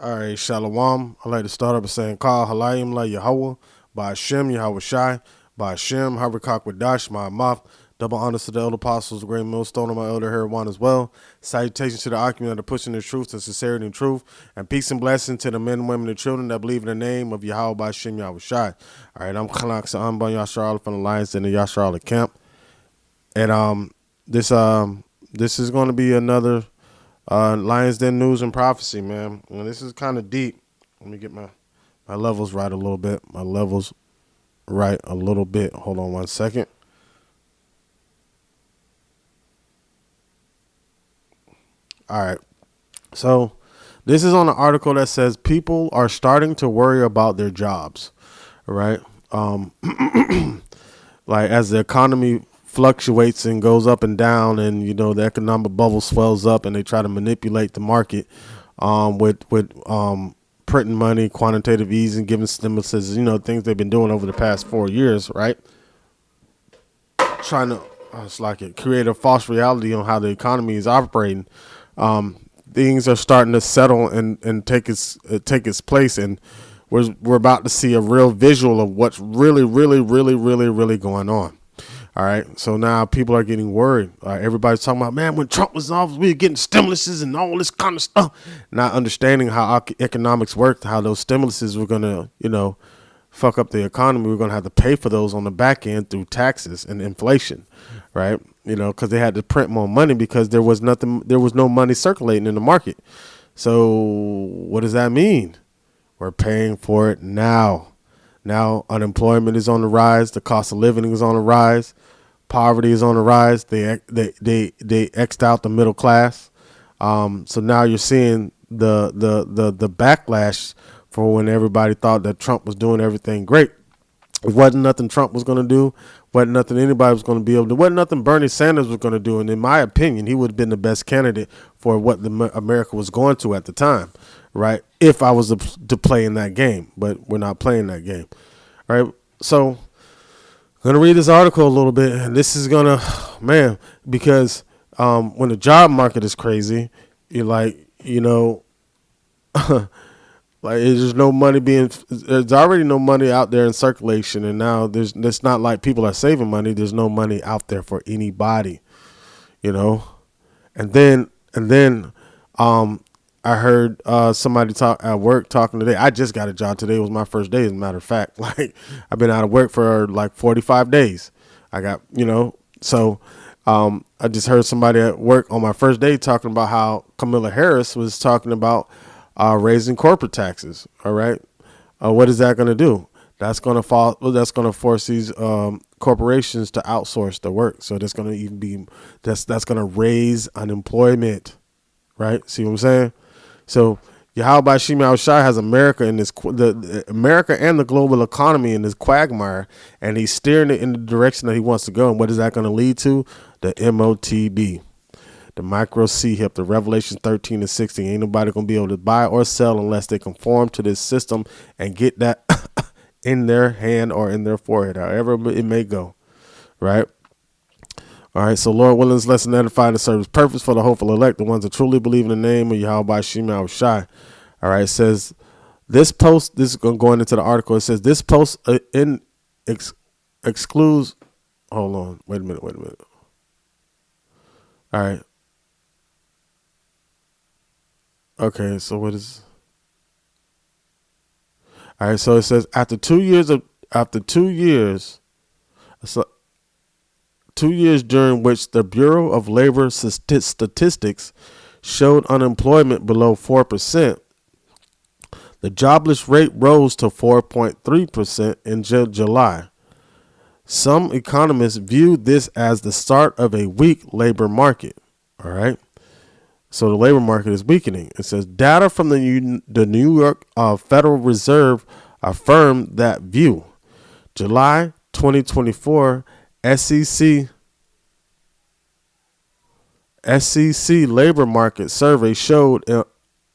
All right, Shalom. I'd like to start up by saying, Call Halayim La Yahweh, by Hashem Yahweh Shai, by Hashem Harakak Wadash, my mouth. Double honors to the elder apostles, the great millstone of my elder here one as well. Salutations to the occupant that are pushing the truth and sincerity and truth. And peace and blessing to the men, women, and children that believe in the name of Yahweh by Hashem Yahweh Shai. All right, I'm Khalak Sa'amban Yashar from the Lions in the Yashar camp. And this is going to be another Lions Den news and prophecy, man. And this is kind of deep. Let me get my levels right a little bit. My levels right a little bit. Hold on one second. All right. So this is on an article that says people are starting to worry about their jobs. All right. Like as the economy fluctuates and goes up and down, and the economic bubble swells up, and they try to manipulate the market with printing money, quantitative easing, giving stimuluses, things they've been doing over the past 4 years, right? Trying to it's like it create a false reality on how the economy is operating. Things are starting to settle and take its place, and we're about to see a real visual of what's really going on. All right, so now people are getting worried. Everybody's talking about, man, when Trump was in office, we were getting stimuluses and all this kind of stuff, not understanding how economics worked, how those stimuluses were gonna, fuck up the economy. We're gonna have to pay for those on the back end through taxes and inflation, right? Because they had to print more money because there was no money circulating in the market. So what does that mean? We're paying for it now. Now unemployment is on the rise. The cost of living is on the rise. Poverty is on the rise. They xed out the middle class. So now you're seeing the backlash for when everybody thought that Trump was doing everything great. It wasn't nothing Trump was going to do. Wasn't nothing anybody was going to be able to do. Wasn't nothing Bernie Sanders was going to do. And in my opinion, he would have been the best candidate for what America was going to at the time, right? If I was to play in that game. But we're not playing that game, all right? So I'm going to read this article a little bit. And this is going to, man, because when the job market is crazy, you're like, like there's no money there's already no money out there in circulation, and now it's not like people are saving money. There's no money out there for anybody, and then I heard somebody talk at work talking today. I just got a job today. It was my first day, as a matter of fact. Like I've been out of work for like 45 days. I got so I just heard somebody at work on my first day talking about how Kamala Harris was talking about raising corporate taxes. All right, what is that going to do? That's going to fall. Well, that's going to force these corporations to outsource their work. So that's going to that's going to raise unemployment. Right? See what I'm saying? So Yahweh Shimei Shai has America in this America and the global economy in this quagmire, and he's steering it in the direction that he wants to go. And what is that going to lead to? The MOTB. The micro C hip, the Revelation 13 and 16. Ain't nobody going to be able to buy or sell unless they conform to this system and get that in their hand or in their forehead, however it may go. Right? All right, so Lord willing, this lesson edify and serve purpose for the hopeful elect, the ones that truly believe in the name of Yahweh Shema Shai. All right, it says this post, this is going into the article, it says this post excludes, hold on, wait a minute. All right. Okay, so what is? All right, so it says after 2 years, so 2 years during which the Bureau of Labor Statistics showed unemployment below 4%, the jobless rate rose to 4.3% in July. Some economists viewed this as the start of a weak labor market. All right. So the labor market is weakening. It says data from the New York Federal Reserve affirmed that view. July 2024 SEC labor market survey showed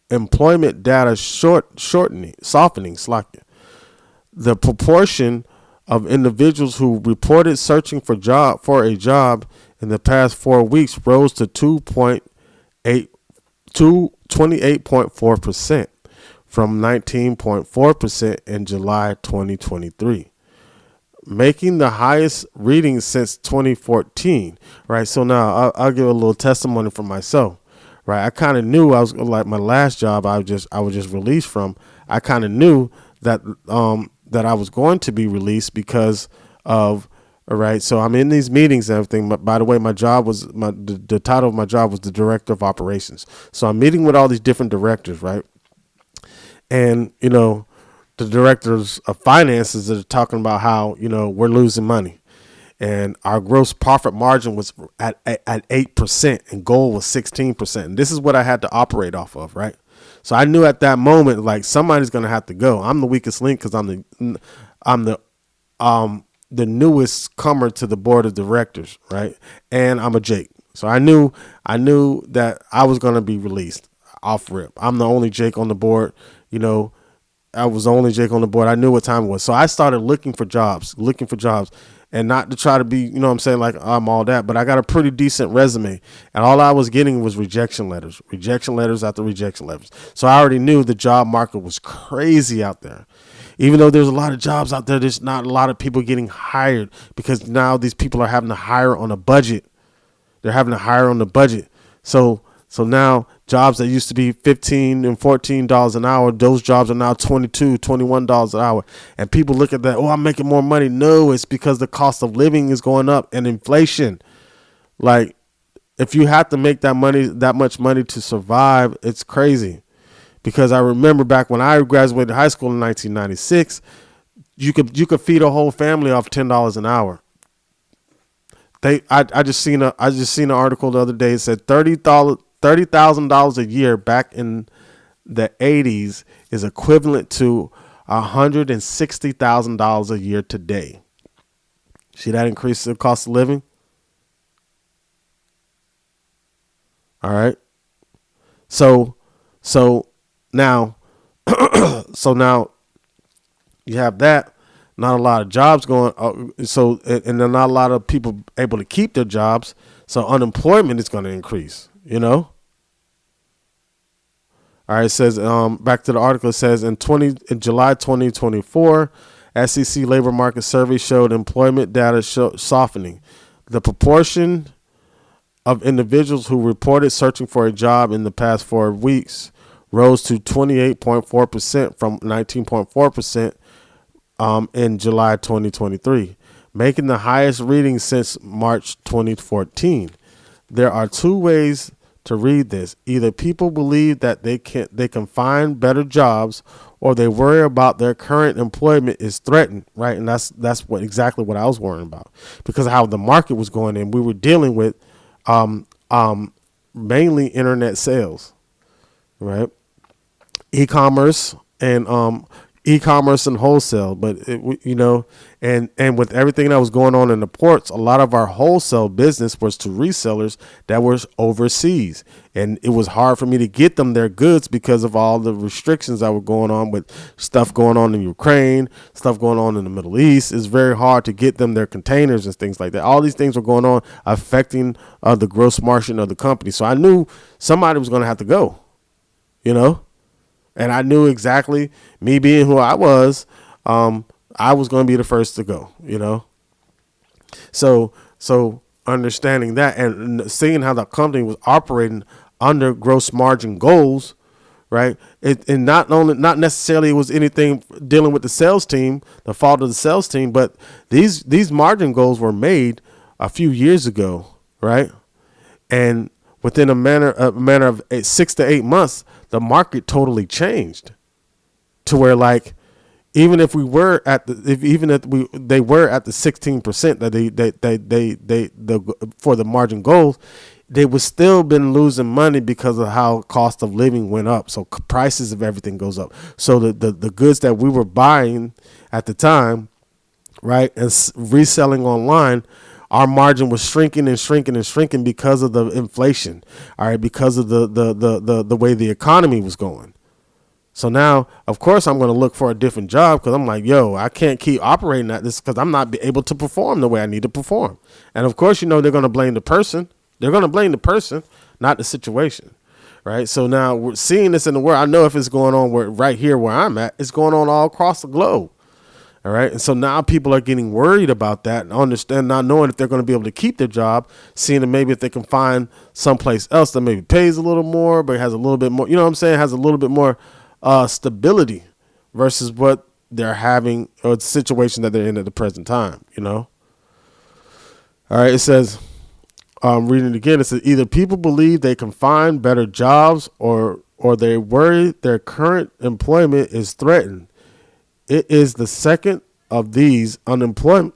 employment data softening. The proportion of individuals who reported searching for a job in the past 4 weeks rose to 28.4%, from 19.4% in July 2023, making the highest reading since 2014, right? So now I'll give a little testimony for myself, right? I kind of knew I was like my last job I was just released from. I kind of knew that that I was going to be released because of, all right. So I'm in these meetings and everything. But by the way, my job was the title of my job was the director of operations. So I'm meeting with all these different directors, right? And the directors of finances are talking about how we're losing money, and our gross profit margin was at 8%, and goal was 16%. And this is what I had to operate off of, right? So I knew at that moment, like, somebody's gonna have to go. I'm the weakest link because I'm the newest comer to the board of directors, right? And I'm a Jake, so I knew that I was gonna be released off rip. I'm the only Jake on the board, I was the only Jake on the board. I knew what time it was. So I started looking for jobs, and not to try to be, what I'm saying, like I'm all that, but I got a pretty decent resume, and all I was getting was rejection letters after rejection letters. So I already knew the job market was crazy out there. Even though there's a lot of jobs out there, there's not a lot of people getting hired because now these people are having to hire on a budget. They're having to hire on the budget. So now jobs that used to be $15 and $14 an hour, those jobs are now $22, $21 an hour. And people look at that, oh, I'm making more money. No, it's because the cost of living is going up and inflation. Like, if you have to make that much money to survive, it's crazy. Because I remember back when I graduated high school in 1996, you could feed a whole family off $10 an hour. I just seen an article the other day. It said $30,000 a year back in the 80s is equivalent to $160,000 a year today. See that increase in cost of living? All right. So now you have that. Not a lot of jobs going. And not a lot of people able to keep their jobs. So unemployment is going to increase. All right. It says, back to the article, it says in July 2024, SEC labor market survey showed employment data softening. The proportion of individuals who reported searching for a job in the past 4 weeks rose to 28.4% from 19.4% in July 2023, making the highest reading since March 2014. There are two ways to read this. Either people believe that they can find better jobs, or they worry about their current employment is threatened, right? And that's exactly what I was worrying about, because of how the market was going in. We were dealing with mainly internet sales, right? E-commerce and wholesale, but and with everything that was going on in the ports, a lot of our wholesale business was to resellers that were overseas, and it was hard for me to get them their goods because of all the restrictions that were going on with stuff going on in Ukraine, stuff going on in the Middle East. It's very hard to get them their containers and things like that. All these things were going on, affecting the gross margin of the company. So I knew somebody was going to have to go, and I knew exactly, me being who I was going to be the first to go, So understanding that and seeing how the company was operating under gross margin goals, right? And not necessarily it was anything dealing with the sales team, the fault of the sales team, but these margin goals were made a few years ago, right? And within a matter of 6 to 8 months, the market totally changed to where, like, even if we were at they were at the 16% that for the margin goals, they would still been losing money because of how cost of living went up. So prices of everything goes up. So the goods that we were buying at the time, right, and reselling online, our margin was shrinking and shrinking and shrinking because of the inflation. All right, because of the way the economy was going. So now, of course, I'm going to look for a different job because I'm like, I can't keep operating at this because I'm not able to perform the way I need to perform. And of course, they're going to blame the person. They're going to blame the person, not the situation. right? So now we're seeing this in the world. I know if it's going on right here where I'm at, it's going on all across the globe. All right. And so now people are getting worried about that and understand, not knowing if they're going to be able to keep their job, seeing that maybe if they can find someplace else that maybe pays a little more, but has a little bit more, you know what I'm saying, has a little bit more stability versus what they're having or the situation that they're in at the present time, you know? All right. It says, reading it again, it says either people believe they can find better jobs or they worry their current employment is threatened. It is the second of these. Unemployment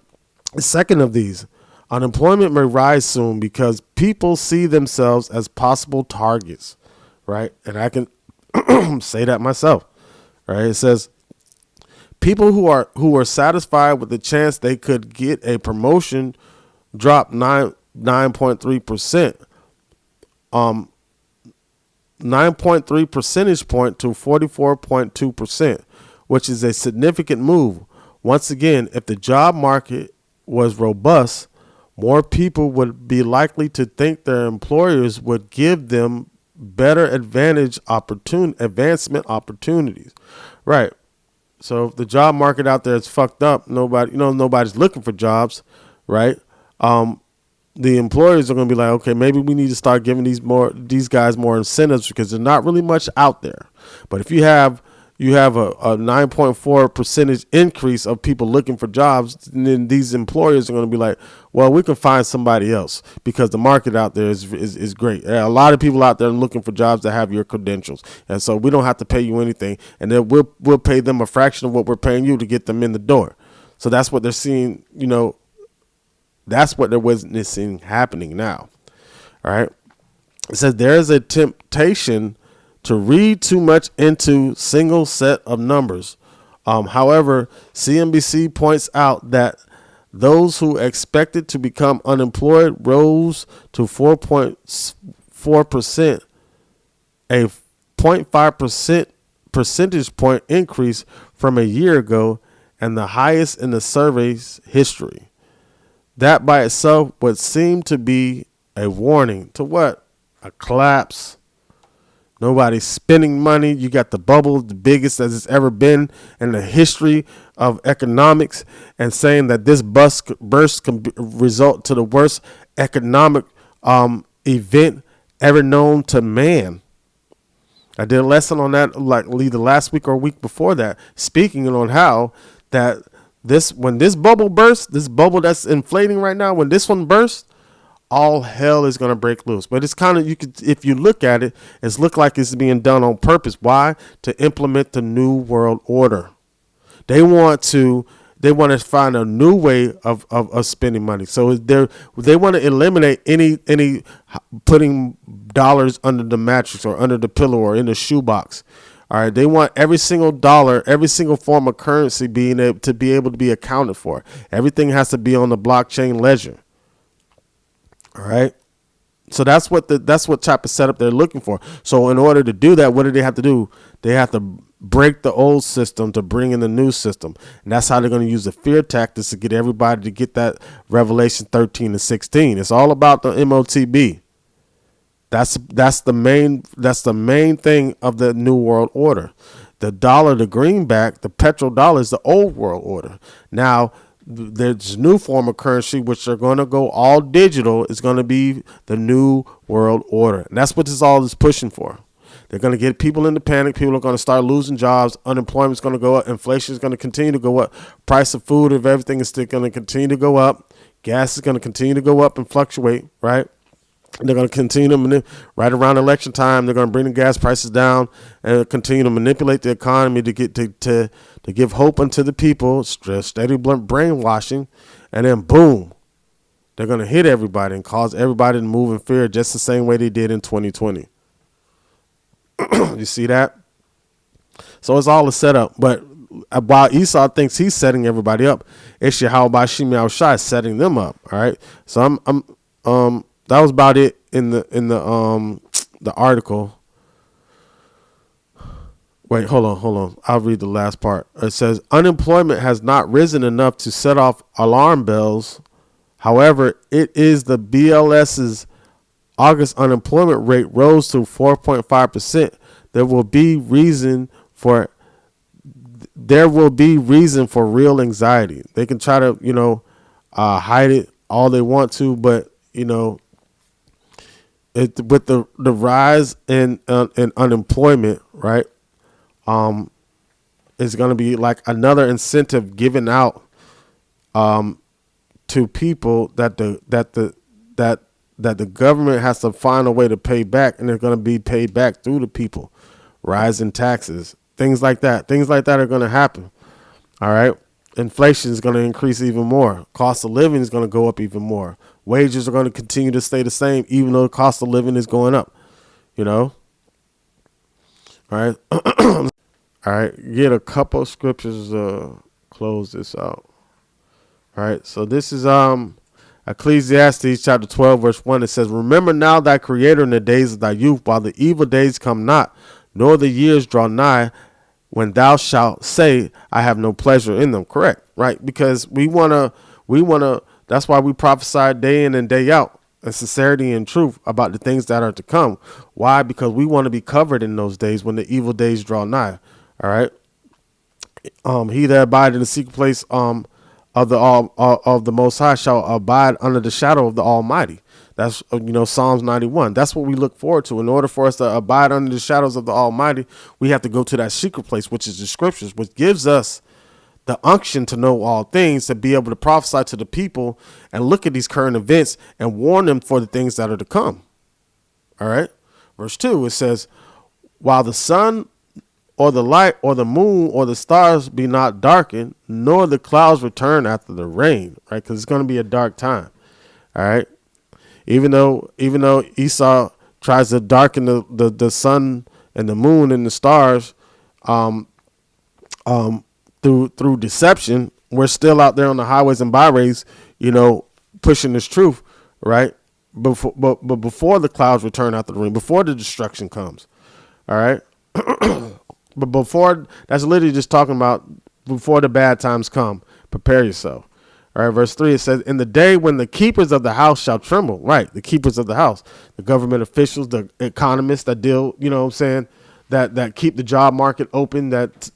may rise soon because people see themselves as possible targets, right? And I can say that myself, right? It says people who are satisfied with the chance they could get a promotion dropped 9.3%, 9.3 percentage point to 44.2%. Which is a significant move. Once again, if the job market was robust, more people would be likely to think their employers would give them better advancement opportunities. Right. So if the job market out there is fucked up, nobody's looking for jobs, right? The employers are going to be like, okay, maybe we need to start giving these guys more incentives because there's not really much out there. But if you have a 9.4 percentage increase of people looking for jobs, and then these employers are going to be like, well, we can find somebody else because the market out there is great. There are a lot of people out there looking for jobs that have your credentials. And so we don't have to pay you anything. And then we'll pay them a fraction of what we're paying you to get them in the door. So that's what they're seeing, that's what they're witnessing happening now. All right. It says there is a temptation to read too much into single set of numbers. However, CNBC points out that those who expected to become unemployed rose to 4.4%, a 0.5% percentage point increase from a year ago and the highest in the survey's history. That by itself would seem to be a warning to what? A collapse. Nobody's spending money. You got the bubble, the biggest as it's ever been in the history of economics, and saying that this burst can result to the worst economic event ever known to man. I did a lesson on that like either last week or a week before that, speaking on how that when this bubble bursts, this bubble that's inflating right now, when this one bursts, all hell is going to break loose. But it's kind of, if you look at it, it's look like it's being done on purpose. Why? To implement the new world order. They want to find a new way of spending money. So they want to eliminate any putting dollars under the mattress or under the pillow or in the shoebox. All right, they want every single dollar, every single form of currency being able to be accounted for. Everything has to be on the blockchain ledger. All right. So that's what type of setup they're looking for. So in order to do that, what do they have to do? They have to break the old system to bring in the new system. And that's how they're going to use the fear tactics to get everybody to get that Revelation 13 and 16. It's all about the MOTB. That's the main thing of the new world order. The dollar, the greenback, the petrodollar is the old world order. Now, there's new form of currency which are going to go all digital. Is going to be the new world order, and that's what this all is pushing for. They're going to get people into panic. People are going to start losing jobs. Unemployment is going to go up. Inflation is going to continue to go up. Price of food, of everything, is still going to continue to go up. Gas is going to continue to go up and fluctuate. Right. They're going to continue to right around election time. They're going to bring the gas prices down and continue to manipulate the economy to get to give hope unto the people, steady brainwashing, and then boom, they're going to hit everybody and cause everybody to move in fear just the same way they did in 2020. You see that? So it's all a setup. But while Esau thinks he's setting everybody up, it's Yahweh Shimei Shai setting them up. All right. So that was about it in the article. Wait, hold on. I'll read the last part. It says unemployment has not risen enough to set off alarm bells. However, it is the BLS's August unemployment rate rose to 4.5%. There will be reason for real anxiety. They can try to, hide it all they want to, but with the rise in unemployment, right? It's going to be like another incentive given out to people that the government has to find a way to pay back, and they're going to be paid back through the people. Rising taxes, things like that are going to happen. All right. Inflation is going to increase even more. Cost of living is going to go up even more. Wages are going to continue to stay the same, even though the cost of living is going up. All right. All right. Get a couple of scriptures to close this out. All right. So this is Ecclesiastes chapter 12, verse 1. It says, remember now thy creator in the days of thy youth, while the evil days come not, nor the years draw nigh, when thou shalt say, I have no pleasure in them. Correct, right? Because we want to, that's why we prophesy day in and day out, in sincerity and truth about the things that are to come. Why? Because we want to be covered in those days when the evil days draw nigh. All right. He that abide in the secret place of the Most High shall abide under the shadow of the Almighty. That's, Psalms 91. That's what we look forward to. In order for us to abide under the shadows of the Almighty, we have to go to that secret place, which is the scriptures, which gives us the unction to know all things, to be able to prophesy to the people and look at these current events and warn them for the things that are to come. All right. Verse 2, it says, while the sun or the light or the moon or the stars be not darkened, nor the clouds return after the rain, right? Because it's going to be a dark time. All right. Even though Esau tries to darken the sun and the moon and the stars through deception, we're still out there on the highways and byways, pushing this truth, right? But before the clouds return after the rain, before the destruction comes, all right? But before, that's literally just talking about before the bad times come, prepare yourself. All right, verse 3, it says, in the day when the keepers of the house shall tremble, right, the keepers of the house, the government officials, the economists that deal, that keep the job market open, that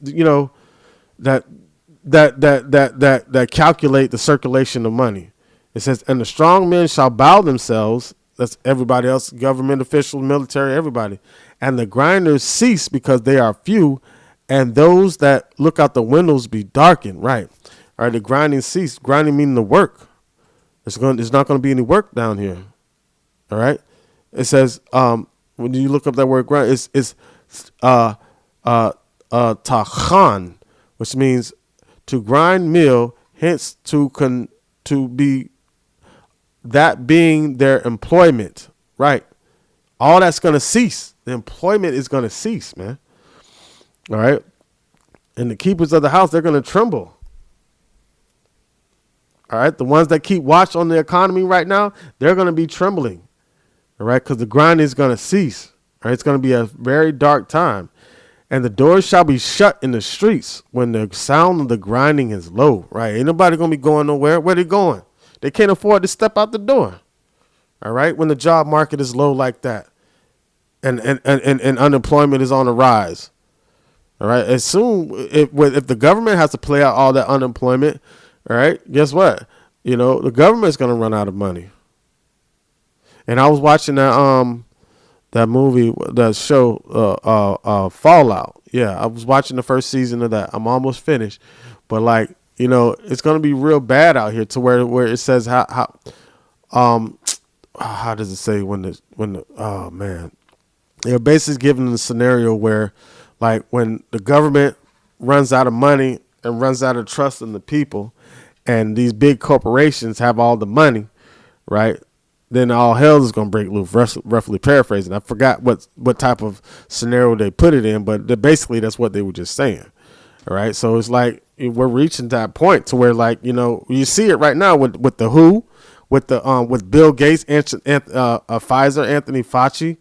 calculate the circulation of money. It says, and the strong men shall bow themselves, that's everybody else, government officials, military, everybody, and the grinders cease because they are few, and those that look out the windows be darkened, right. All right, the grinding cease. Grinding meaning the work. There's not going to be any work down here. All right. It says when you look up that word grind, it's tachan, which means to grind meal. Hence to be that being their employment. Right. All that's going to cease. The employment is going to cease, man. All right. And the keepers of the house, they're going to tremble. All right. The ones that keep watch on the economy right now, they're going to be trembling. All right. Because the grind is going to cease. All right. It's going to be a very dark time. And the doors shall be shut in the streets when the sound of the grinding is low. Right. Ain't nobody going to be going nowhere. Where they going? They can't afford to step out the door. All right. When the job market is low like that and unemployment is on the rise. All right. As soon if the government has to play out all that unemployment, all right, guess what? The government's going to run out of money. And I was watching that movie, that show, Fallout. Yeah, I was watching the first season of that. I'm almost finished. But it's going to be real bad out here to where it says how does it say when the oh man. They're basically giving the scenario where when the government runs out of money and runs out of trust in the people, and these big corporations have all the money, right? Then all hell is going to break loose, roughly paraphrasing. I forgot what type of scenario they put it in, but basically that's what they were just saying. All right. So it's we're reaching that point to where you see it right now with the WHO, with Bill Gates, Pfizer, Anthony Fauci.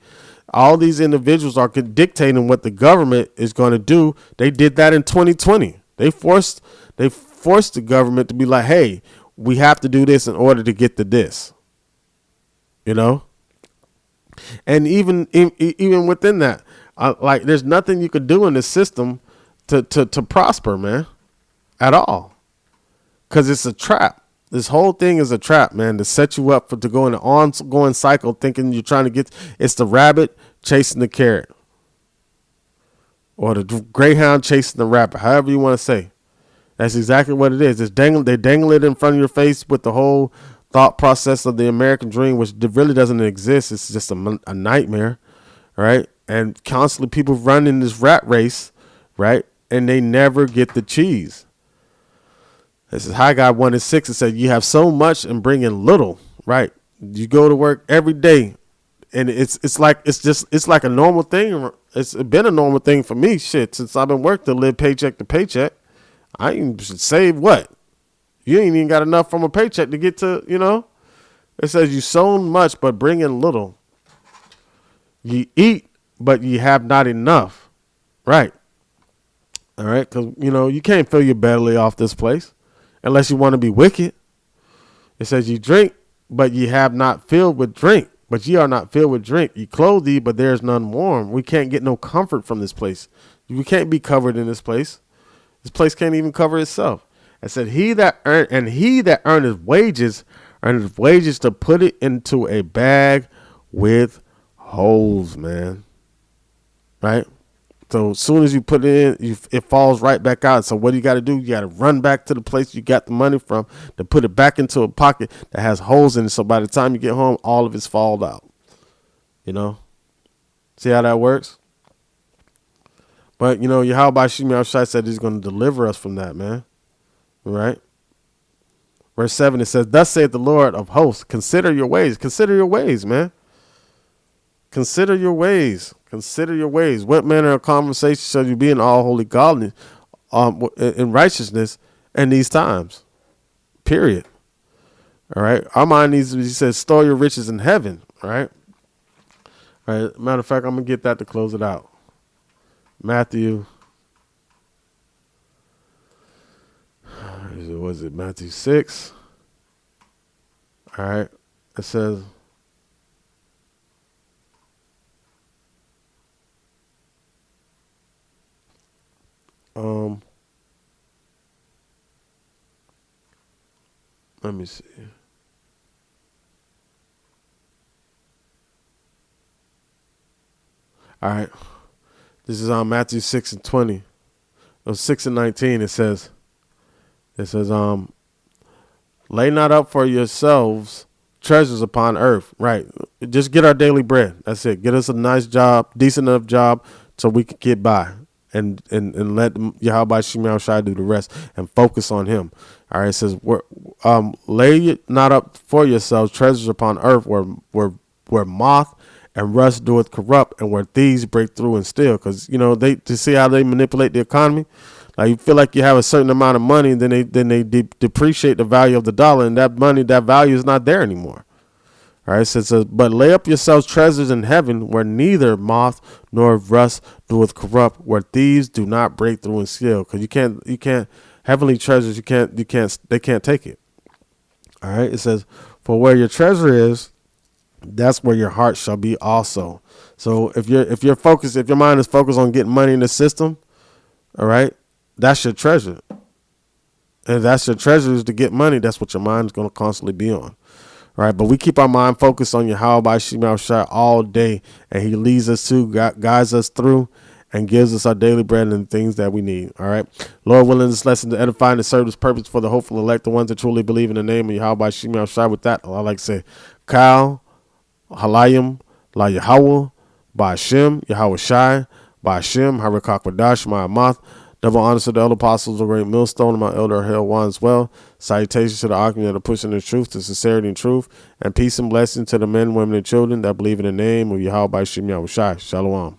All these individuals are dictating what the government is going to do. They did that in 2020. They forced the government to be like, hey, we have to do this in order to get to this. And even within that, like there's nothing you could do in this system to prosper, man, at all, because it's a trap. This whole thing is a trap, man, to set you up to go in an ongoing cycle, thinking you're trying to get. It's the rabbit chasing the carrot, or the greyhound chasing the rabbit, however you want to say. That's exactly what it is. They dangle it in front of your face with the whole thought process of the American dream, which really doesn't exist. It's just a nightmare, right? And constantly people run in this rat race, right? And they never get the cheese. This is Haggai 1:6. It said, you have so much and bring in little, right? You go to work every day, and it's like a normal thing. It's been a normal thing for me, since I've been working to live paycheck to paycheck. I even should save what? You ain't even got enough from a paycheck to get to, It says you sown much, but bring in little. You eat, but you have not enough. Right. All right. Because, you can't fill your belly off this place unless you want to be wicked. It says you drink, but ye have not filled with drink. But ye are not filled with drink. Ye clothe thee, but there is none warm. We can't get no comfort from this place. We can't be covered in this place. This place can't even cover itself. It said, he that earneth wages to put it into a bag with holes, man. Right? So as soon as you put it in, it falls right back out. So what do you got to do? You got to run back to the place you got the money from to put it back into a pocket that has holes in it. So by the time you get home, all of it's falls out. See how that works? But, Yahweh Shimei Shai said he's going to deliver us from that, man. Right? Verse 7, it says, thus saith the Lord of hosts, consider your ways. Consider your ways, man. Consider your ways. Consider your ways. What manner of conversation shall you be in all holy godliness, in righteousness in these times? Period. All right? Our mind needs to be, he says, store your riches in heaven. All right? All right. Matter of fact, I'm going to get that to close it out. Matthew, was it Matthew 6? All right. It says, let me see. All right. This is on Matthew 6:20. 6:19. It says, lay not up for yourselves treasures upon earth. Right. Just get our daily bread. That's it. Get us a nice job, decent enough job, so we can get by. And let Yahweh Shimei Shai do the rest and focus on him. All right. It says, lay not up for yourselves treasures upon earth where moth and rust doeth corrupt, and where thieves break through and steal. Because, to see how they manipulate the economy. Like, you feel like you have a certain amount of money, and then they depreciate the value of the dollar, and that value is not there anymore. All right, so it says, but lay up yourselves treasures in heaven, where neither moth nor rust doeth corrupt, where thieves do not break through and steal. Because you can't heavenly treasures, they can't take it. All right, it says, for where your treasure is, that's where your heart shall be also. So if your mind is focused on getting money in the system, all right, that's your treasure. And that's your treasure is to get money. That's what your mind is going to constantly be on. All right, but we keep our mind focused on Yahweh Shimei Shai all day, and he leads us to, guides us through, and gives us our daily bread and the things that we need. All right, Lord willing, this lesson to edify and to serve this purpose for the hopeful elect, the ones that truly believe in the name of Yahweh Shimei Shai. With that, I like to say, Kal Halayim La Yahweh Ba Hashem Yahweh Shai Ba Hashem Harakak Wadash Ma'amath. Double honors to the elder apostles of Great Millstone and my elder Hale one as well. Salutations to the argument that are pushing the truth, the sincerity and truth, and peace and blessing to the men, women, and children that believe in the name of Yahweh Shimei Shai. Shalom.